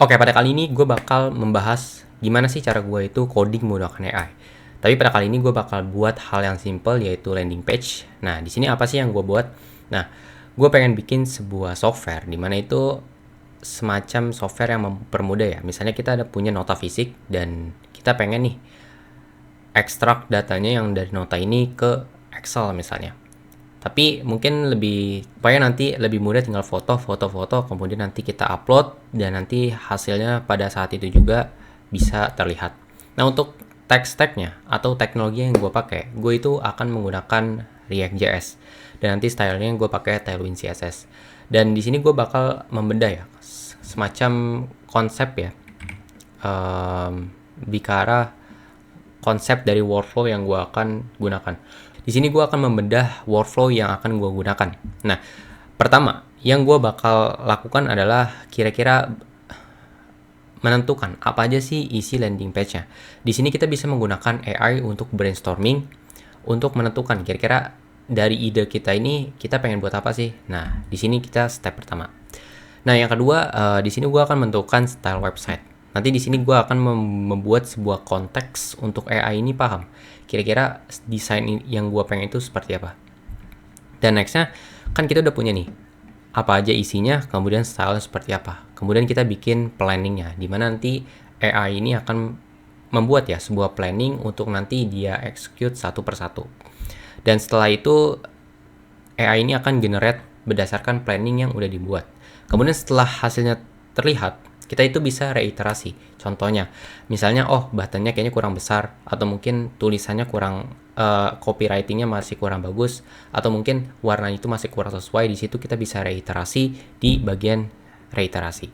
Oke, pada kali ini gue bakal membahas gimana sih cara gue itu coding menggunakan AI. Tapi pada kali ini gue bakal buat hal yang simple, yaitu landing page. Nah, di sini apa sih yang gue buat? Nah, gue pengen bikin sebuah software di mana itu semacam software yang mempermudah ya. Misalnya kita ada punya nota fisik dan kita pengen nih ekstrak datanya yang dari nota ini ke Excel misalnya. Tapi mungkin lebih supaya nanti lebih mudah, tinggal foto, kemudian nanti kita upload dan nanti hasilnya pada saat itu juga bisa terlihat. Nah, untuk text tag-nya atau teknologi yang gue pakai, gue itu akan menggunakan React.js dan nanti stylenya gue pakai Tailwind CSS. Dan di sini gue bakal membedah ya semacam konsep ya, bicara konsep dari workflow yang gue akan gunakan. Di sini gue akan membedah workflow yang akan gue gunakan. Nah, pertama yang gue bakal lakukan adalah kira-kira menentukan apa aja sih isi landing page-nya. Di sini kita bisa menggunakan AI untuk brainstorming, untuk menentukan kira-kira dari ide kita ini kita pengen buat apa sih. Nah, di sini kita step pertama. Nah, yang kedua, di sini gue akan menentukan style website. Nanti di sini gue akan membuat sebuah konteks untuk AI ini paham. Kira-kira desain yang gue pengen itu seperti apa. Dan nextnya, kan kita udah punya nih, apa aja isinya, kemudian style seperti apa. Kemudian kita bikin planningnya, dimana nanti AI ini akan membuat ya sebuah planning untuk nanti dia execute satu persatu. Dan setelah itu, AI ini akan generate berdasarkan planning yang udah dibuat. Kemudian setelah hasilnya terlihat, kita itu bisa reiterasi. Contohnya, misalnya buttonnya kayaknya kurang besar, atau mungkin tulisannya kurang, copywritingnya masih kurang bagus, atau mungkin warna itu masih kurang sesuai. Di situ kita bisa reiterasi di bagian reiterasi.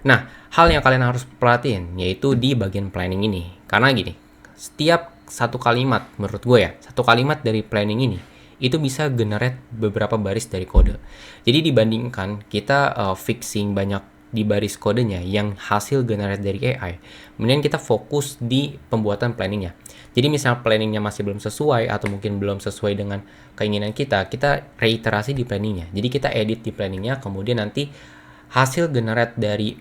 Nah, hal yang kalian harus perhatiin yaitu di bagian planning ini. Karena gini, setiap satu kalimat, menurut gue ya, satu kalimat dari planning ini itu bisa generate beberapa baris dari kode. Jadi dibandingkan kita fixing banyak di baris kodenya yang hasil generate dari AI, kemudian kita fokus di pembuatan planningnya. Jadi misal planningnya masih belum sesuai atau mungkin belum sesuai dengan keinginan kita reiterasi di planningnya. Jadi kita edit di planningnya, kemudian nanti hasil generate dari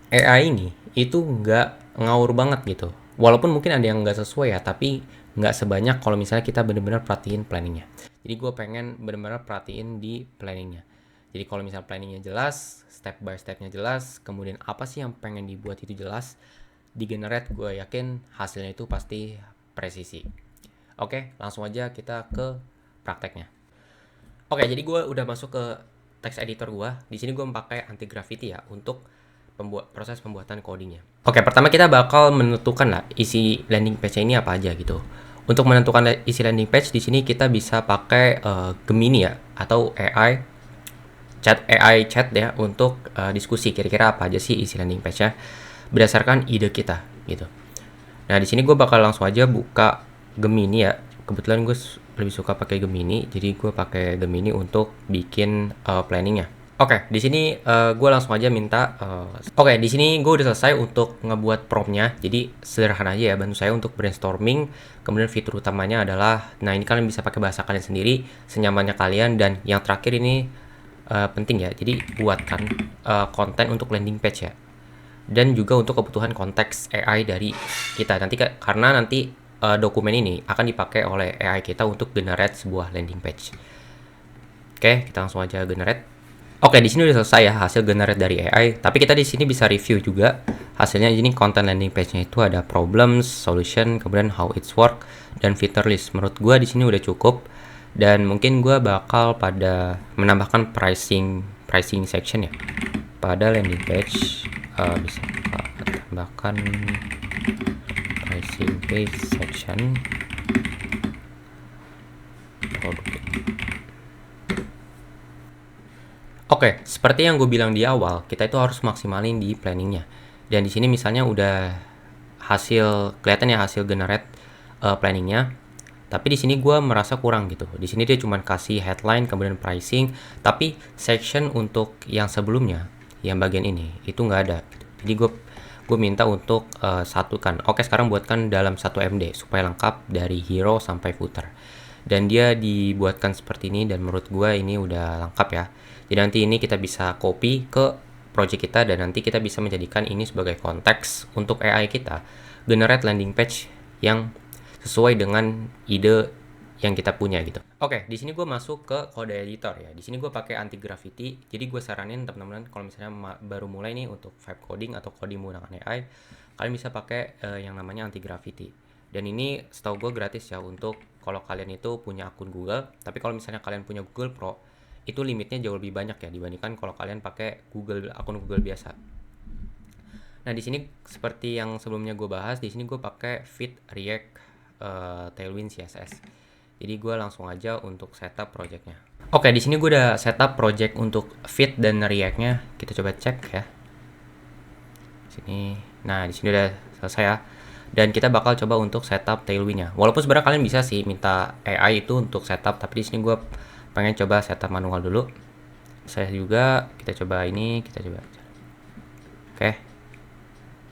AI ini itu nggak ngawur banget gitu. Walaupun mungkin ada yang nggak sesuai ya, tapi nggak sebanyak kalau misalnya kita benar-benar perhatiin planningnya. Jadi gue pengen benar-benar perhatiin di planningnya. Jadi kalau misalnya planningnya jelas, step by stepnya jelas, kemudian apa sih yang pengen dibuat itu jelas, di generate gue yakin hasilnya itu pasti presisi. Oke, langsung aja kita ke prakteknya. Oke, jadi gue udah masuk ke text editor gue. Di sini gue memakai anti graffiti ya untuk proses pembuatan codingnya. Oke, pertama kita bakal menentukan lah isi landing page ini apa aja gitu. Untuk menentukan isi landing page di sini kita bisa pakai Gemini ya, atau AI chat ya, untuk diskusi kira-kira apa aja sih isi landing page-nya berdasarkan ide kita gitu. Nah, di sini gue bakal langsung aja buka Gemini ya. Kebetulan gue lebih suka pakai Gemini, jadi gue pakai Gemini untuk bikin planningnya. Oke, di sini gue langsung aja minta. Oke, di sini gue udah selesai untuk ngebuat promptnya. Jadi sederhana aja ya, bantu saya untuk brainstorming. Kemudian fitur utamanya adalah, nah ini kalian bisa pakai bahasa kalian sendiri, senyamannya kalian. Dan yang terakhir ini penting ya. Jadi buatkan konten untuk landing page ya. Dan juga untuk kebutuhan konteks AI dari kita nanti, karena nanti dokumen ini akan dipakai oleh AI kita untuk generate sebuah landing page. Oke, kita langsung aja generate. Oke, di sini udah selesai ya hasil generate dari AI. Tapi kita di sini bisa review juga hasilnya. Ini konten landing page-nya itu ada problems, solution, kemudian how it's work, dan feature list. Menurut gue di sini udah cukup. Dan mungkin gue bakal pada menambahkan pricing section ya pada landing page. Bisa tambahkan pricing page section produk. Oke, seperti yang gue bilang di awal, kita itu harus maksimalin di planningnya. Dan di sini misalnya udah kelihatan ya hasil generate planningnya. Tapi di sini gue merasa kurang gitu. Di sini dia cuma kasih headline, kemudian pricing, tapi section untuk yang sebelumnya, yang bagian ini itu nggak ada. Jadi gue minta untuk satukan. Oke, sekarang buatkan dalam 1 MD supaya lengkap dari hero sampai footer. Dan dia dibuatkan seperti ini, dan menurut gue ini udah lengkap ya. Jadi nanti ini kita bisa copy ke project kita, dan nanti kita bisa menjadikan ini sebagai konteks untuk AI kita generate landing page yang sesuai dengan ide yang kita punya gitu. Oke, di sini gue masuk ke kode editor ya. Di sini gue pakai anti gravity. Jadi gue saranin teman-teman kalau misalnya baru mulai nih untuk vibe coding atau coding menggunakan AI, kalian bisa pakai yang namanya anti gravity. Dan ini setahu gue gratis ya untuk kalau kalian itu punya akun Google. Tapi kalau misalnya kalian punya Google Pro, itu limitnya jauh lebih banyak ya dibandingkan kalau kalian pakai akun Google biasa. Nah, di sini seperti yang sebelumnya gue bahas, di sini gue pakai Fit React Tailwind CSS. Jadi gue langsung aja untuk setup projectnya. Oke, di sini gue udah setup project untuk Fit dan React-nya. Kita coba cek ya. Sini. Nah, di sini udah selesai ya. Dan kita bakal coba untuk setup Tailwind-nya. Walaupun sebenarnya kalian bisa sih minta AI itu untuk setup, tapi di sini gue pengen coba setup manual dulu. Saya juga kita coba ini, kita coba. Oke.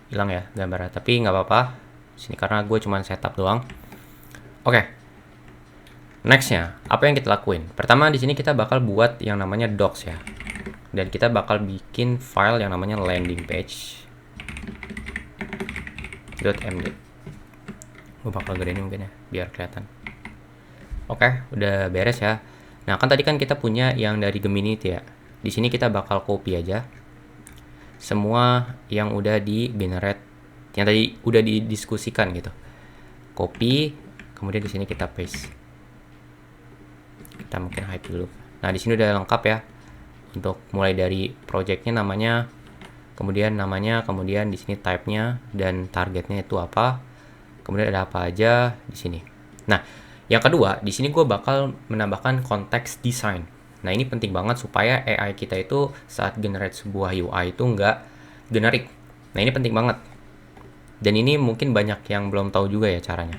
Hilang ya gambarnya, tapi nggak apa-apa. Sini karena gue cuma setup doang. Oke. Nextnya, apa yang kita lakuin? Pertama di sini kita bakal buat yang namanya docs ya, dan kita bakal bikin file yang namanya landing page .md. Gue bakal gedein mungkin ya, biar kelihatan. Oke, udah beres ya. Nah kan tadi kan kita punya yang dari Gemini itu ya. Di sini kita bakal copy aja semua yang udah di generate, yang tadi udah didiskusikan gitu. Copy, kemudian di sini kita paste. Kita mungkin hide dulu. Nah, di sini udah lengkap ya. Untuk mulai dari projectnya namanya, kemudian di sini type-nya dan targetnya itu apa. Kemudian ada apa aja di sini. Nah, yang kedua, di sini gue bakal menambahkan konteks design. Nah, ini penting banget supaya AI kita itu saat generate sebuah UI itu nggak generik. Nah, ini penting banget. Dan ini mungkin banyak yang belum tahu juga ya caranya.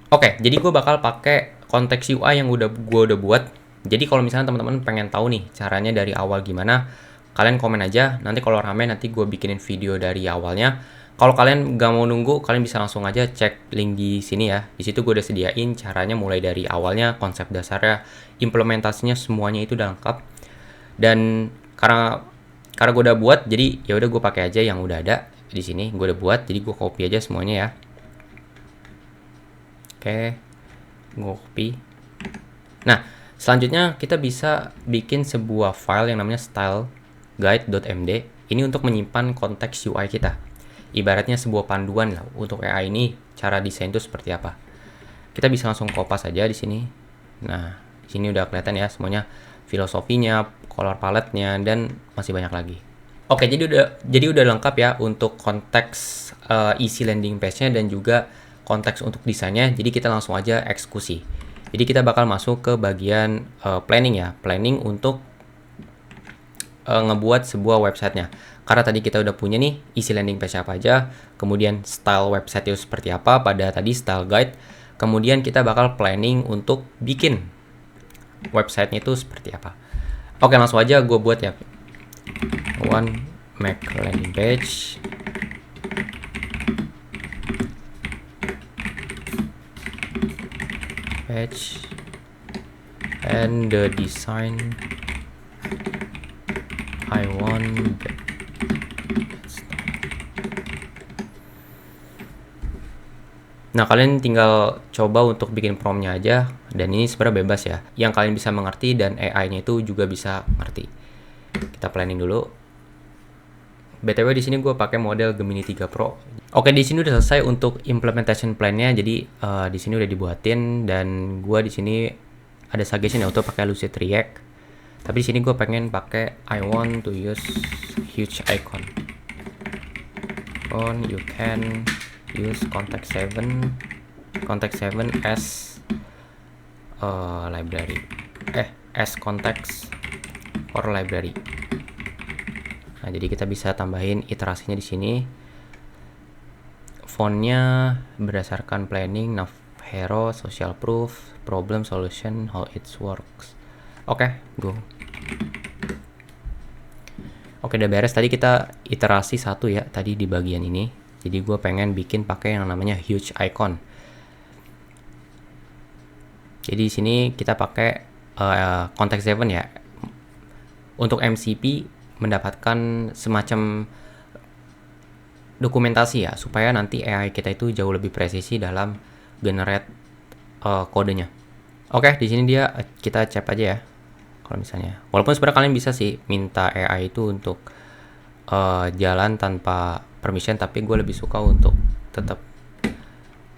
Oke, jadi gue bakal pakai konteks UI yang gue udah buat. Jadi kalau misalnya teman-teman pengen tahu nih caranya dari awal gimana, kalian komen aja. Nanti kalau rame nanti gue bikinin video dari awalnya. Kalau kalian gak mau nunggu, kalian bisa langsung aja cek link di sini ya. Di situ gue udah sediain caranya mulai dari awalnya, konsep dasarnya, implementasinya semuanya itu udah lengkap. Dan karena gue udah buat, jadi ya udah gue pakai aja yang udah ada di sini. Gue udah buat, jadi gue copy aja semuanya ya. Oke, gue copy. Nah, selanjutnya kita bisa bikin sebuah file yang namanya styleguide.md. Ini untuk menyimpan konteks UI kita. Ibaratnya sebuah panduan lah untuk AI ini cara desain itu seperti apa. Kita bisa langsung kopas aja di sini. Nah, di sini udah kelihatan ya semuanya, filosofinya, color palette-nya, dan masih banyak lagi. Oke, jadi udah lengkap ya untuk konteks isi landing page-nya dan juga konteks untuk desainnya. Jadi kita langsung aja eksekusi. Jadi kita bakal masuk ke bagian planning ya, planning untuk ngebuat sebuah websitenya. Karena tadi kita udah punya nih isi landing page apa aja, kemudian style website itu seperti apa pada tadi style guide, kemudian kita bakal planning untuk bikin websitenya itu seperti apa. Oke, langsung aja gue buat ya. One make landing page. And the design I want. Nah, kalian tinggal coba untuk bikin prompt-nya aja, dan ini sebenarnya bebas ya. Yang kalian bisa mengerti dan AI-nya itu juga bisa ngerti. Kita planning dulu. BTW di sini gue pakai model Gemini 3 Pro. Oke, di sini udah selesai untuk implementation plan-nya. Jadi di sini udah dibuatin, dan gue di sini ada suggestion ya untuk pakai Lucid React. Tapi di sini gue pengen pakai I want to use huge icon. You can use context 7 as library. As context or library. Nah, jadi kita bisa tambahin iterasinya di sini. Fontnya berdasarkan planning, nav hero, social proof, problem solution, how it works. Oke, go. Oke, udah beres. Tadi kita iterasi satu ya, tadi di bagian ini. Jadi gue pengen bikin pakai yang namanya huge icon. Jadi di sini kita pakai context 7 ya. Untuk MCP mendapatkan semacam dokumentasi ya, supaya nanti AI kita itu jauh lebih presisi dalam generate kodenya. Oke, di sini dia kita cap aja ya. Kalau misalnya, walaupun sebenarnya kalian bisa sih minta AI itu untuk jalan tanpa permission, tapi gue lebih suka untuk tetap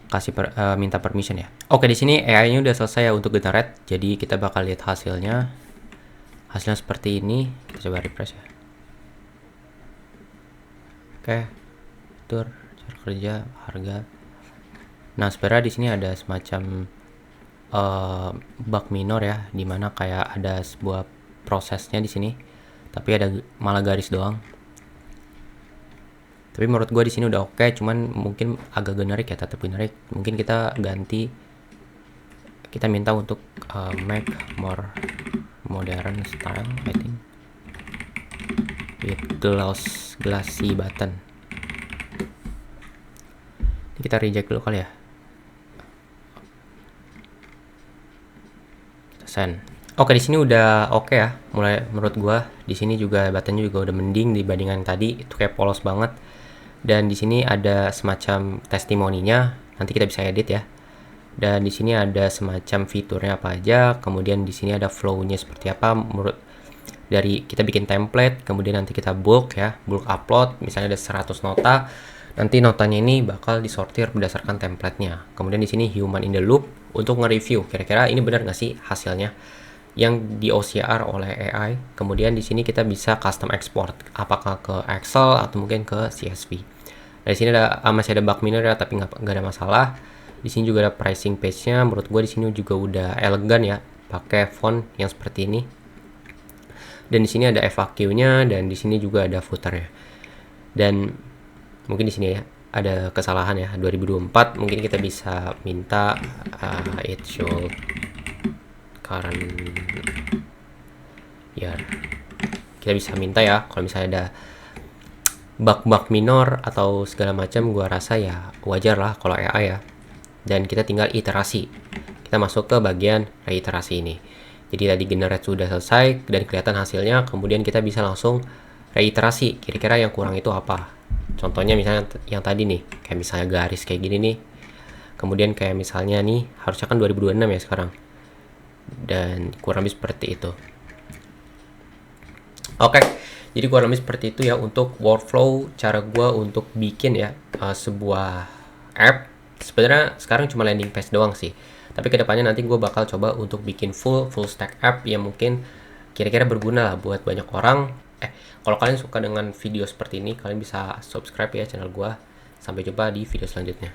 kasih minta permission ya. Oke, di sini AI-nya udah selesai ya untuk generate. Jadi kita bakal lihat hasilnya. Hasilnya seperti ini. Kita coba refresh ya. Oke, tur, cara kerja, harga. Nah, sebenarnya di sini ada semacam bug minor ya, dimana kayak ada sebuah prosesnya di sini, tapi ada malah garis doang. Tapi menurut gue di sini udah oke, cuman mungkin agak generik ya, tetap generik. Mungkin kita ganti, kita minta untuk make more modern style, I think, with glassy button. Ini kita reject dulu kali ya. Kita send. Oke, di sini udah oke ya. Mulai menurut gua di sini juga buttonnya juga udah mending dibandingkan tadi, itu kayak polos banget. Dan di sini ada semacam testimoninya, nanti kita bisa edit ya. Dan di sini ada semacam fiturnya apa aja, kemudian di sini ada flow-nya seperti apa menurut dari kita bikin template, kemudian nanti kita bulk ya, bulk upload, misalnya ada 100 nota, nanti notanya ini bakal disortir berdasarkan template-nya. Kemudian di sini human in the loop untuk nge-review kira-kira ini benar nggak sih hasilnya yang di OCR oleh AI. Kemudian di sini kita bisa custom export, apakah ke Excel atau mungkin ke CSV. Dari sini ada masih ada bug minor ya, tapi nggak ada masalah. Di sini juga ada pricing page-nya. Menurut gue di sini juga udah elegan ya, pakai font yang seperti ini. Dan di sini ada FAQ-nya, dan di sini juga ada footer-nya. Dan mungkin di sini ya ada kesalahan ya, 2024 mungkin kita bisa minta it should current year. Kita bisa minta ya kalau misalnya ada bug-bug minor atau segala macam, gua rasa ya wajar lah kalau AI ya. Dan kita tinggal iterasi. Kita masuk ke bagian reiterasi ini. Jadi tadi generate sudah selesai dan kelihatan hasilnya, kemudian kita bisa langsung reiterasi kira-kira yang kurang itu apa. Contohnya misalnya yang tadi nih, kayak misalnya garis kayak gini nih. Kemudian kayak misalnya nih, harusnya kan 2026 ya sekarang. Dan kurang lebih seperti itu. Oke, jadi kurang lebih seperti itu ya untuk workflow cara gue untuk bikin ya sebuah app. Sebenarnya sekarang cuma landing page doang sih. Tapi kedepannya nanti gue bakal coba untuk bikin full stack app yang mungkin kira-kira berguna lah buat banyak orang. Kalau kalian suka dengan video seperti ini, kalian bisa subscribe ya channel gue. Sampai jumpa di video selanjutnya.